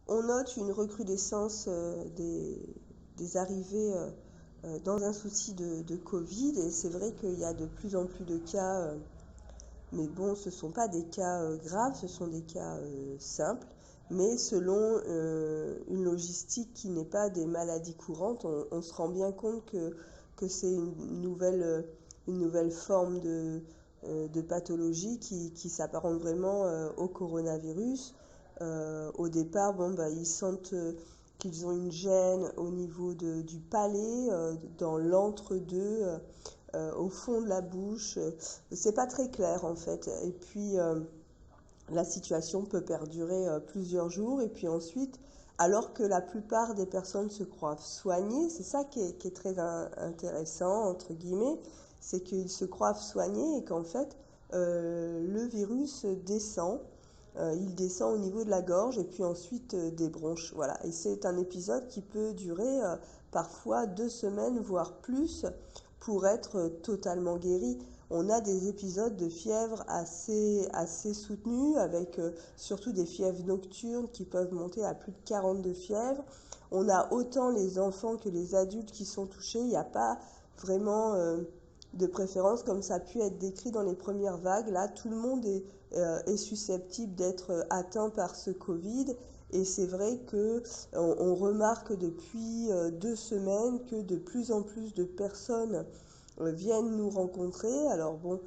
On note une recrudescence des arrivées dans un souci de Covid, et c'est vrai qu'il y a de plus en plus de cas, mais bon, ce ne sont pas des cas graves, ce sont des cas simples, mais selon une logistique qui n'est pas des maladies courantes, on se rend bien compte que c'est une nouvelle forme de pathologie qui s'apparente vraiment au coronavirus. Au départ, bon, bah, ils sentent qu'ils ont une gêne au niveau du palais, dans l'entre-deux, au fond de la bouche. C'est pas très clair en fait. Et puis la situation peut perdurer plusieurs jours. Et puis ensuite, alors que la plupart des personnes se croient soignées, c'est ça qui est très intéressant, entre guillemets, c'est qu'ils se croient soignés et qu'en fait, le virus descend. Il descend au niveau de la gorge et puis ensuite des bronches. Voilà. Et c'est un épisode qui peut durer parfois 2 semaines, voire plus, pour être totalement guéri. On a des épisodes de fièvre assez soutenus, avec surtout des fièvres nocturnes qui peuvent monter à plus de 40 de fièvre. On a autant les enfants que les adultes qui sont touchés. Il n'y a pas vraiment de préférence comme ça a pu être décrit dans les premières vagues. Là, tout le monde est susceptible d'être atteint par ce Covid. Et c'est vrai que on remarque depuis 2 semaines que de plus en plus de personnes viennent nous rencontrer. Alors bon,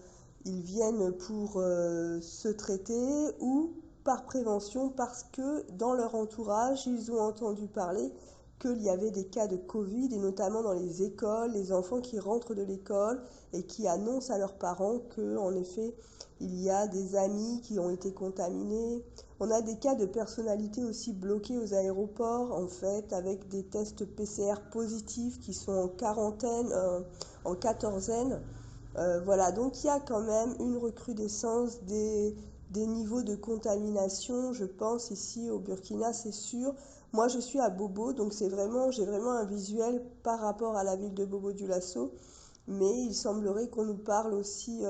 ils viennent pour se traiter ou par prévention parce que dans leur entourage, ils ont entendu parler qu'il y avait des cas de Covid, et notamment dans les écoles, les enfants qui rentrent de l'école et qui annoncent à leurs parents que, en effet, il y a des amis qui ont été contaminés. On a des cas de personnalités aussi bloquées aux aéroports, en fait, avec des tests PCR positifs qui sont en quarantaine, en quatorzaine. Voilà, donc il y a quand même une recrudescence des niveaux de contamination, je pense, ici au Burkina, c'est sûr. Moi, je suis à Bobo, donc j'ai vraiment un visuel par rapport à la ville de Bobo-Dioulasso, mais il semblerait qu'on nous parle aussi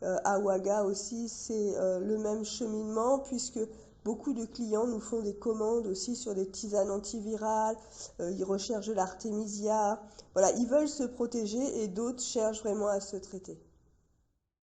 à Ouaga aussi, c'est le même cheminement, puisque beaucoup de clients nous font des commandes aussi sur des tisanes antivirales, ils recherchent de l'artémisia, voilà, ils veulent se protéger et d'autres cherchent vraiment à se traiter.